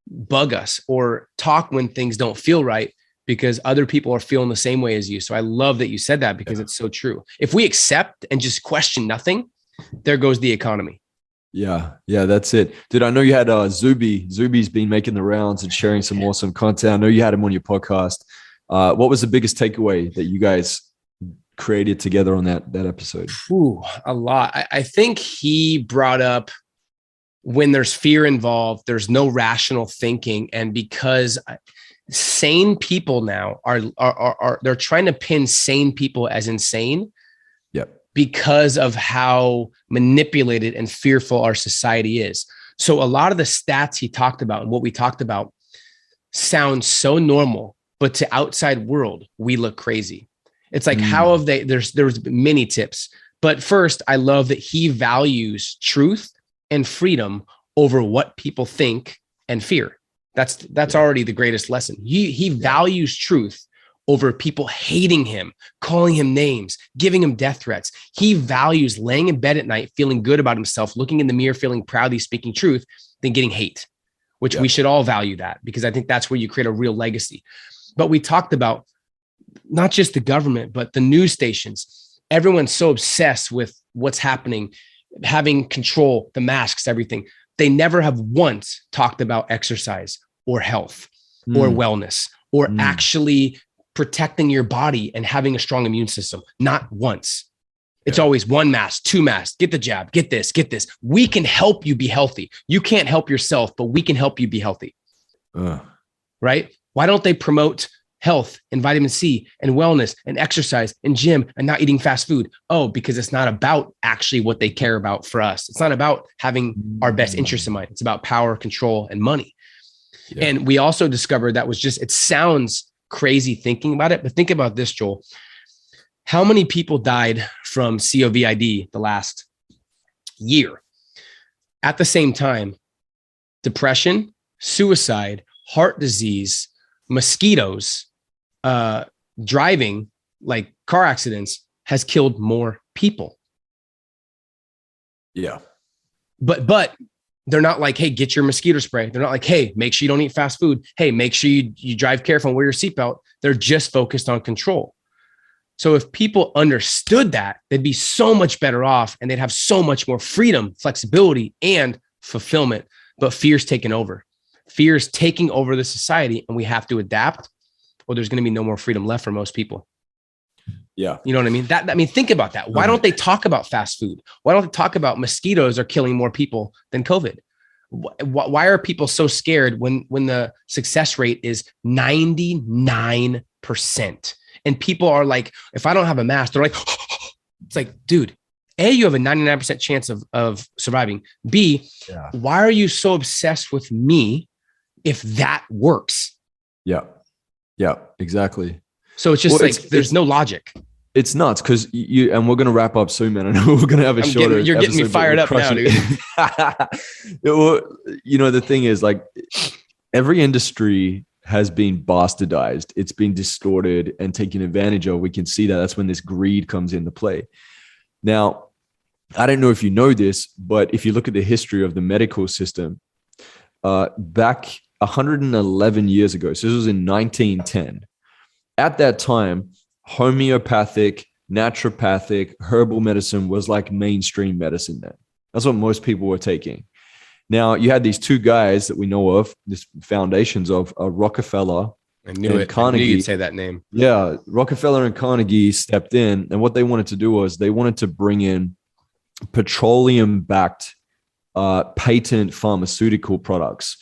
bug us or talk when things don't feel right because other people are feeling the same way as you. So I love that you said that because it's so true. If we accept and just question nothing, there goes the economy. Yeah, that's it. Dude, I know you had Zuby. Zuby's been making the rounds and sharing some awesome content. I know you had him on your podcast. What was the biggest takeaway that you guys created together on that episode? Ooh, a lot. I think he brought up when there's fear involved, there's no rational thinking. And because sane people now are they're trying to pin sane people as insane. Yep. Because of how manipulated and fearful our society is. So a lot of the stats he talked about and what we talked about sound so normal, but to outside world, we look crazy. It's like, how have they, there's many tips, but first I love that he values truth and freedom over what people think and fear. That's already the greatest lesson. He values truth over people hating him, calling him names, giving him death threats. He values laying in bed at night, feeling good about himself, looking in the mirror, feeling proudly speaking truth, than getting hate, which we should all value that because I think that's where you create a real legacy. But we talked about not just the government, but the news stations. Everyone's so obsessed with what's happening, having control, the masks, everything. They never have once talked about exercise or health or wellness or actually protecting your body and having a strong immune system. Not once. It's always one mask, two masks, get the jab, get this. We can help you be healthy. You can't help yourself, but we can help you be healthy. Right? Why don't they promote health and vitamin C and wellness and exercise and gym and not eating fast food? Oh, because it's not about actually what they care about for us. It's not about having our best interests in mind. It's about power, control, and money. And we also discovered that was just, it sounds crazy thinking about it, but think about this, Joel. How many people died from COVID the last year? At the same time, depression, suicide, heart disease, mosquitoes, driving, like car accidents, has killed more people. Yeah. But they're not like, hey, get your mosquito spray. They're not like, hey, make sure you don't eat fast food. Hey, make sure you drive careful and wear your seatbelt. They're just focused on control. So if people understood that, they'd be so much better off and they'd have so much more freedom, flexibility, and fulfillment. But fear's taken over. Fear's taking over the society and we have to adapt or there's going to be no more freedom left for most people. Yeah. You know what I mean? Think about that. Why don't they talk about fast food? Why don't they talk about mosquitoes are killing more people than COVID? Why are people so scared when the success rate is 99%? And people are like, if I don't have a mask, they're like, it's like, dude, A, you have a 99% chance of surviving. B, why are you so obsessed with me if that works? Yeah, exactly. So it's just there's no logic. It's nuts because and we're going to wrap up soon, man. I know we're going to have a shorter. You're getting me fired up now, dude. The thing is, like, every industry has been bastardized. It's been distorted and taken advantage of. We can see that. That's when this greed comes into play. Now, I don't know if you know this, but if you look at the history of the medical system, back 111 years ago, so this was in 1910, at that time, homeopathic, naturopathic, herbal medicine was like mainstream medicine then. That's what most people were taking. Now, you had these two guys that we know of, these foundations of Rockefeller and Carnegie. I knew you'd say that name. Yeah, Rockefeller and Carnegie stepped in, and what they wanted to do was they wanted to bring in petroleum-backed patent pharmaceutical products.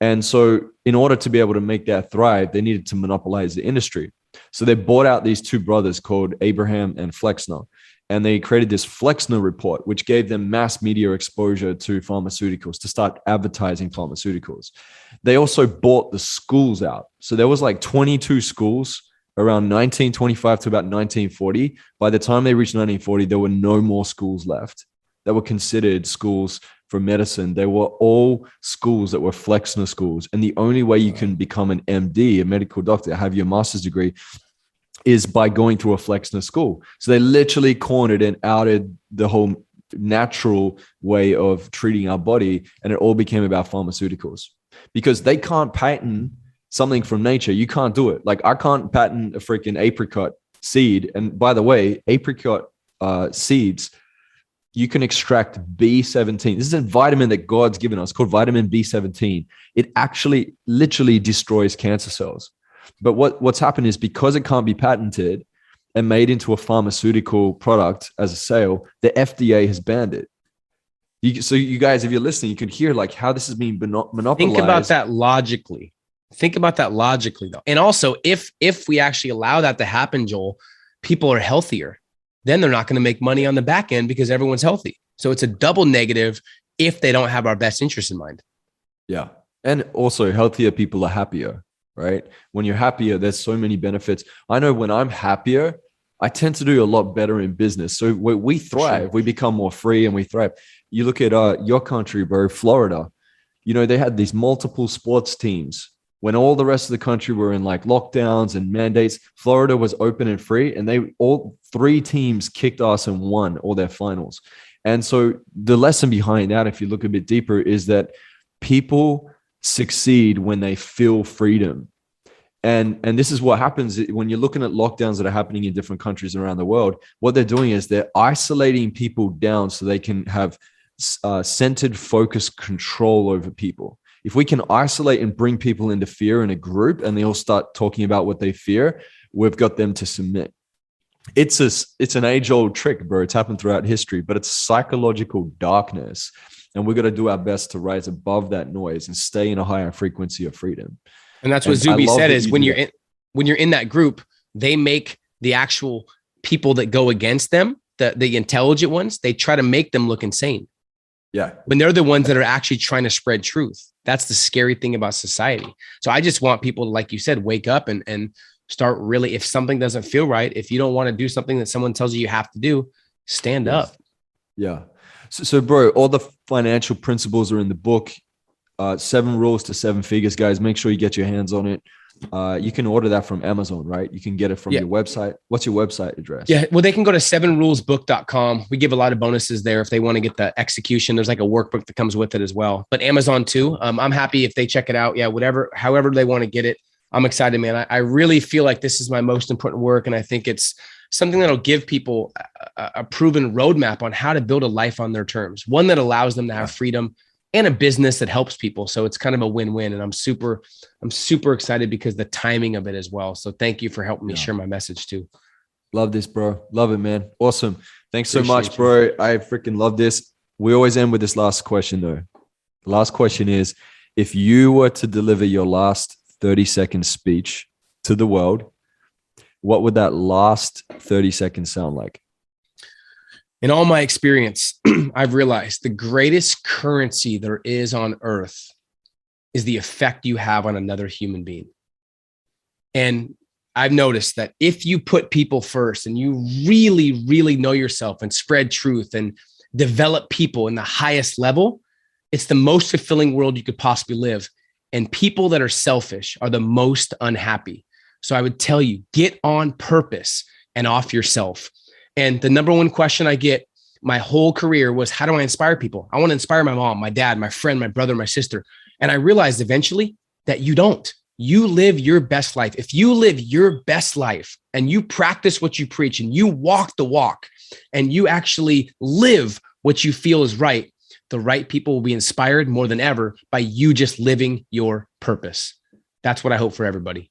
And so in order to be able to make that thrive, they needed to monopolize the industry. So they bought out these two brothers called Abraham and Flexner, and they created this Flexner report, which gave them mass media exposure to pharmaceuticals to start advertising pharmaceuticals. They also bought the schools out. So there was like 22 schools around 1925 to about 1940. By the time they reached 1940, there were no more schools left that were considered schools for medicine. They were all schools that were Flexner schools. And the only way you can become an MD, a medical doctor, have your master's degree, is by going through a Flexner school. So they literally cornered and outed the whole natural way of treating our body, and it all became about pharmaceuticals because they can't patent something from nature. You can't do it. Like I can't patent a freaking apricot seed. And by the way, apricot seeds, you can extract B17. This is a vitamin that God's given us called vitamin B17. It actually literally destroys cancer cells. But what's happened is because it can't be patented and made into a pharmaceutical product as a sale, the FDA has banned it. So you guys, if you're listening, you can hear like how this is being monopolized. Think about that logically. Though. And also, if we actually allow that to happen, Joel, people are healthier. Then they're not going to make money on the back end because everyone's healthy. So it's a double negative if they don't have our best interest in mind. Yeah. And also healthier people are happier, right? When you're happier, there's so many benefits. I know when I'm happier, I tend to do a lot better in business. So we thrive, we become more free and we thrive. You look at your country, bro, Florida, you know, they had these multiple sports teams. When all the rest of the country were in like lockdowns and mandates, Florida was open and free, and all 3 teams kicked ass and won all their finals. And so the lesson behind that, if you look a bit deeper, is that people succeed when they feel freedom. And this is what happens when you're looking at lockdowns that are happening in different countries around the world. What they're doing is they're isolating people down so they can have centered, focused control over people. If we can isolate and bring people into fear in a group and they all start talking about what they fear, we've got them to submit. It's an age-old trick, bro. It's happened throughout history, but it's psychological darkness. And we've got to do our best to rise above that noise and stay in a higher frequency of freedom. And that's what Zuby said is when you're in that group, they make the actual people that go against them, the intelligent ones, they try to make them look insane. Yeah. When they're the ones that are actually trying to spread truth. That's the scary thing about society. So I just want people to, like you said, wake up and start really, if something doesn't feel right, if you don't want to do something that someone tells you have to do, stand up. Yeah. So bro, all the financial principles are in the book. 7 rules to 7 figures, guys. Make sure you get your hands on it. You can order that from Amazon, right? You can get it from your website. What's your website address? Yeah, well, they can go to 7rulesbook.com. We give a lot of bonuses there if they want to get the execution. There's like a workbook that comes with it as well. But Amazon too. I'm happy if they check it out. Yeah, however they want to get it. I'm excited, man. I really feel like this is my most important work. And I think it's something that'll give people a proven roadmap on how to build a life on their terms. One that allows them to have freedom and a business that helps people. So it's kind of a win-win. And I'm super excited because the timing of it as well. So thank you for helping me share my message too. Love this, bro. Love it, man. Awesome. Thanks so much, bro. I freaking love this. We always end with this last question though. The last question is, if you were to deliver your last 30-second speech to the world, what would that last 30 seconds sound like? In all my experience, I've realized the greatest currency there is on earth is the effect you have on another human being. And I've noticed that if you put people first and you really, really know yourself and spread truth and develop people in the highest level, it's the most fulfilling world you could possibly live. And people that are selfish are the most unhappy. So I would tell you, get on purpose and off yourself. And the number one question I get my whole career was, how do I inspire people? I want to inspire my mom, my dad, my friend, my brother, my sister. And I realized eventually that you don't. You live your best life. If you live your best life and you practice what you preach and you walk the walk and you actually live what you feel is right, the right people will be inspired more than ever by you just living your purpose. That's what I hope for everybody.